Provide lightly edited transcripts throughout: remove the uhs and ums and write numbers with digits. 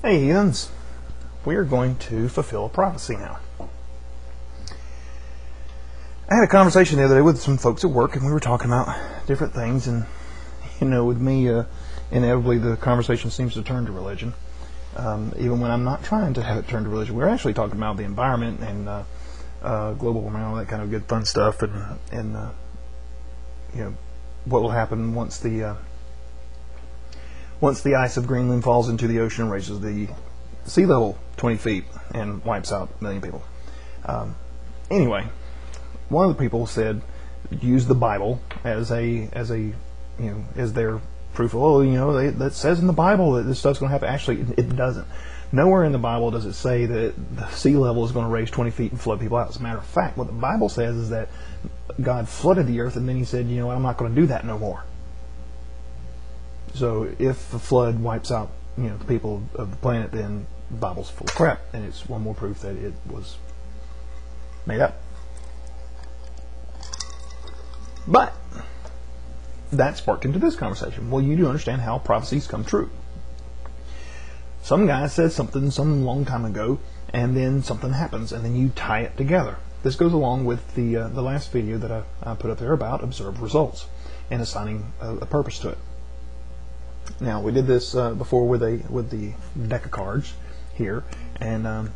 Hey heathens, we are going to fulfill a prophecy now. I had a conversation the other day with some folks at work, and we were talking about different things, and with me, inevitably the conversation seems to turn to religion, even when I'm not trying to have it turn to religion. We're actually talking about the environment and global warming, all that kind of good fun stuff, and what will happen once the ice of Greenland falls into the ocean and raises the sea level 20 feet and wipes out a million people. Anyway, one of the people said, use the Bible as their proof of, that says in the Bible that this stuff's going to happen. Actually, it doesn't. Nowhere in the Bible does it say that the sea level is going to raise 20 feet and flood people out. As a matter of fact, what the Bible says is that God flooded the earth, and then he said, I'm not going to do that no more. So if the flood wipes out, the people of the planet, then the Bible's full of crap, and it's one more proof that it was made up. But that sparked into this conversation. Well, you do understand how prophecies come true. Some guy said something some long time ago, and then something happens, and then you tie it together. This goes along with the last video that I put up there about observed results and assigning a purpose to it. Now, we did this before with the deck of cards here, and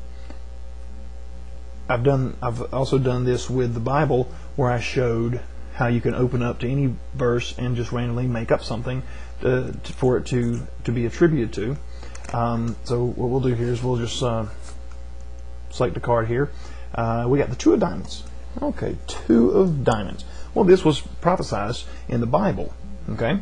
I've also done this with the Bible, where I showed how you can open up to any verse and just randomly make up something for it to be attributed to. So what we'll do here is we'll just select the card here. We got the Two of Diamonds. Okay, Two of Diamonds. Well, this was prophesied in the Bible. Okay.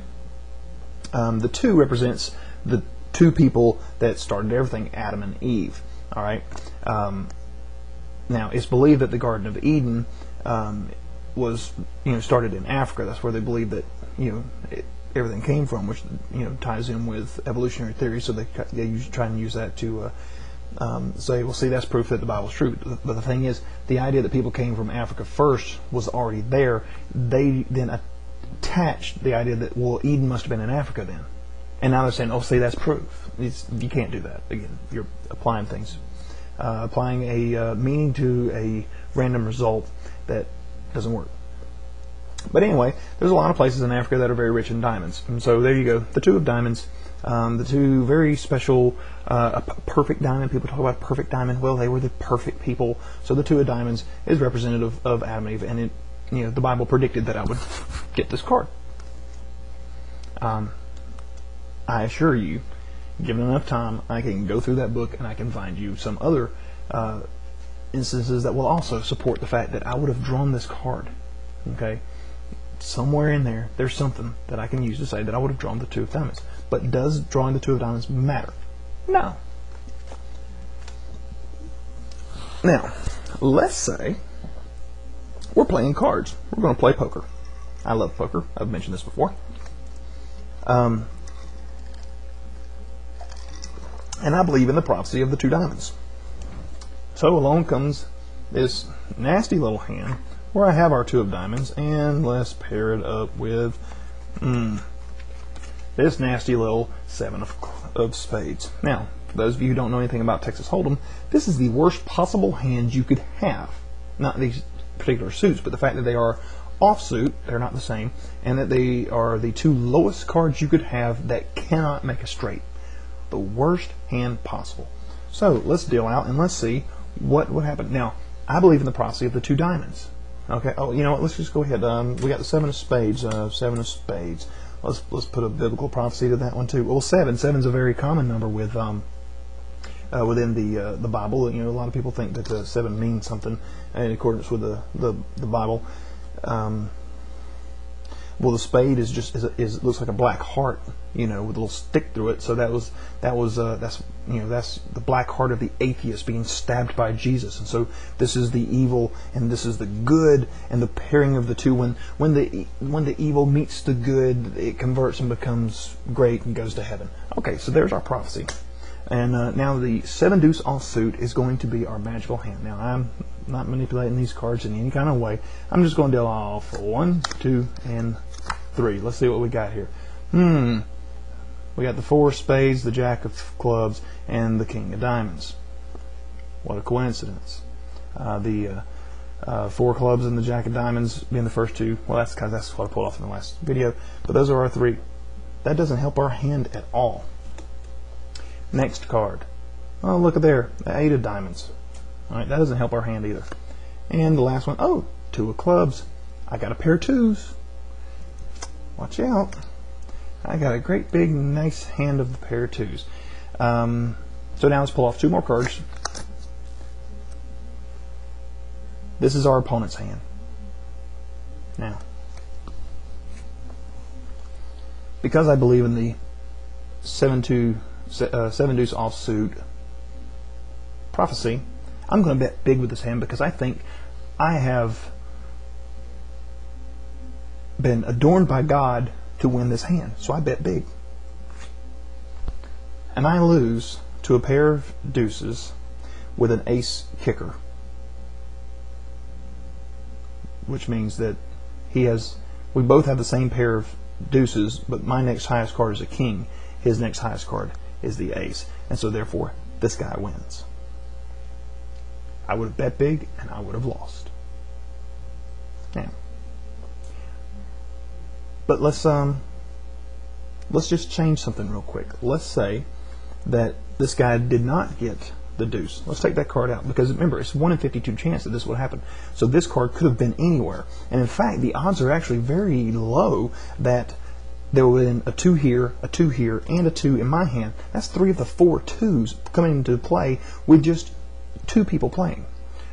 The two represents the two people that started everything, Adam and Eve. All right. Now, it's believed that the Garden of Eden was started in Africa. That's where they believe that everything came from, which ties in with evolutionary theory. So they usually try and use that to say, well, see, that's proof that the Bible's true. But the thing is, the idea that people came from Africa first was already there. They then attached the idea that, well, Eden must have been in Africa then, and now they're saying, oh, see, that's proof. You can't do that. Again, you're applying things, applying a meaning to a random result that doesn't work. But anyway, there's a lot of places in Africa that are very rich in diamonds, and so there you go, the Two of Diamonds, the two very special, a perfect diamond. People talk about perfect diamond. Well, they were the perfect people. So the Two of Diamonds is representative of Adam and Eve, and the Bible predicted that I would get this card. I assure you, given enough time, I can go through that book and I can find you some other instances that will also support the fact that I would have drawn this card. Okay? Somewhere in there, there's something that I can use to say that I would have drawn the Two of Diamonds. But does drawing the Two of Diamonds matter? No. Now, let's say we're playing cards. We're going to play poker. I love poker. I've mentioned this before. And I believe in the prophecy of the Two Diamonds. So along comes this nasty little hand where I have our Two of Diamonds, and let's pair it up with this nasty little Seven of Spades. Now, for those of you who don't know anything about Texas Hold'em, this is the worst possible hand you could have. Not these particular suits, but the fact that they are offsuit, they're not the same, and that they are the two lowest cards you could have that cannot make a straight. The worst hand possible. So let's deal out and let's see what would happen. Now, I believe in the prophecy of the Two Diamonds. Okay. Oh, you know what? Let's just go ahead. We got the Seven of Spades. Seven of Spades. Let's put a biblical prophecy to that one too. Well, seven's a very common number with within the Bible. A lot of people think that seven means something in accordance with the Bible. Well, the spade is just looks like a black heart, with a little stick through it. So that's the black heart of the atheist being stabbed by Jesus. And so this is the evil and this is the good, and the pairing of the two. When the evil meets the good, it converts and becomes great and goes to heaven. Okay, so there's our prophecy. And now the Seven Deuce offsuit is going to be our magical hand. Now I'm not manipulating these cards in any kind of way. I'm just going to deal off 1, 2, and 3. Let's see what we got here. We got the 4 spades, the jack of clubs, and the king of diamonds. What a coincidence. The 4 clubs and the jack of diamonds being the first 2. Well, that's what I pulled off in the last video. But those are our 3. That doesn't help our hand at all. Next card. Oh, look at there. The 8 of diamonds. All right, that doesn't help our hand either. And the last one. Oh, 2 of clubs. I got a pair of 2s. Watch out. I got a great big nice hand of the pair of 2s. So now let's pull off 2 more cards. This is our opponent's hand. Now, because I believe in the 7 deuce offsuit prophecy, I'm going to bet big with this hand because I think I have been adorned by God to win this hand. So I bet big. And I lose to a pair of deuces with an ace kicker. Which means that we both have the same pair of deuces, but my next highest card is a king. His next highest card is the ace. And so therefore, this guy wins. I would have bet big and I would have lost. Now, but let's just change something real quick. Let's say that this guy did not get the deuce. Let's take that card out because remember, it's 1 in 52 chance that this would happen. So this card could have been anywhere. And in fact, the odds are actually very low that there would have been a 2 here, a 2 here, and a 2 in my hand. That's 3 of the 4 2s coming into play with just 2 people playing.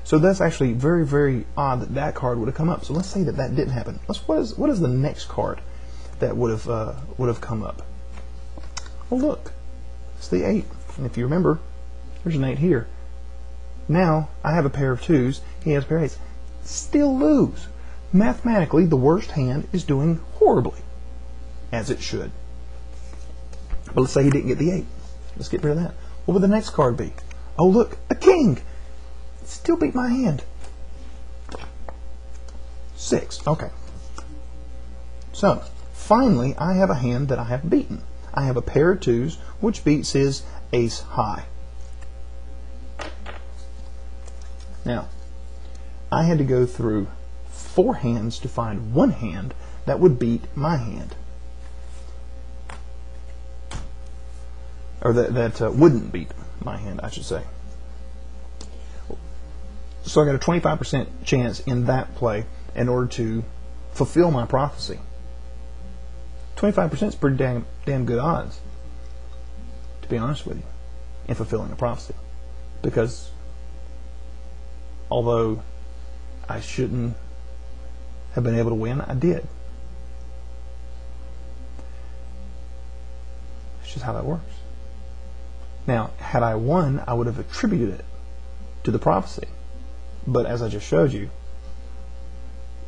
So that's actually very, very odd that that card would have come up. So let's say that that didn't happen. What is the next card that would have come up? Well, look, it's the 8. And if you remember, there's an 8 here. Now I have a pair of 2s. He has a pair of 8s. Still lose. Mathematically, the worst hand is doing horribly, as it should. But let's say he didn't get the 8. Let's get rid of that. What would the next card be? Oh, look, a king. Still beat my hand. 6. Okay. So, finally, I have a hand that I have beaten. I have a pair of 2s, which beats his ace high. Now, I had to go through 4 hands to find one hand that would beat my hand. Or that wouldn't beat my hand, I should say. So I got a 25% chance in that play in order to fulfill my prophecy. 25% is pretty damn good odds, to be honest with you, in fulfilling a prophecy. Because although I shouldn't have been able to win, I did. It's just how that works. Now, had I won, I would have attributed it to the prophecy. But as I just showed you,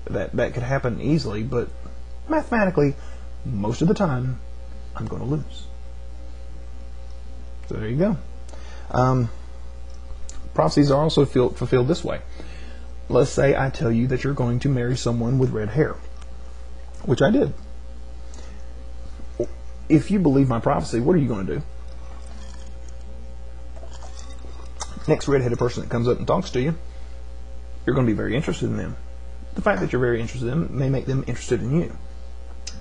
that could happen easily, but mathematically, most of the time, I'm going to lose. So there you go. Prophecies are also fulfilled this way. Let's say I tell you that you're going to marry someone with red hair, which I did. If you believe my prophecy, what are you going to do? Next red-headed person that comes up and talks to you, you're going to be very interested in them. The fact that you're very interested in them may make them interested in you.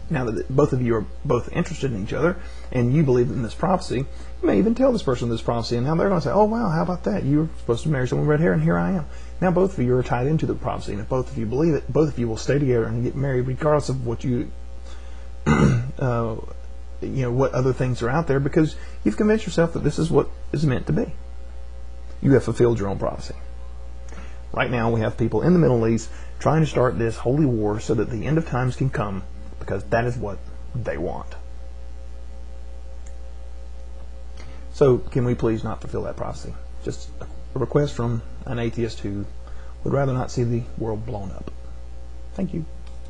Now that both of you are both interested in each other and you believe in this prophecy, you may even tell this person this prophecy, and now they're going to say, oh wow, how about that? You were supposed to marry someone with red hair and here I am. Now both of you are tied into the prophecy, and if both of you believe it, both of you will stay together and get married regardless of what you what other things are out there, because you've convinced yourself that this is what is meant to be. You have fulfilled your own prophecy. Right now we have people in the Middle East trying to start this holy war so that the end of times can come, because that is what they want. So can we please not fulfill that prophecy? Just a request from an atheist who would rather not see the world blown up. Thank you.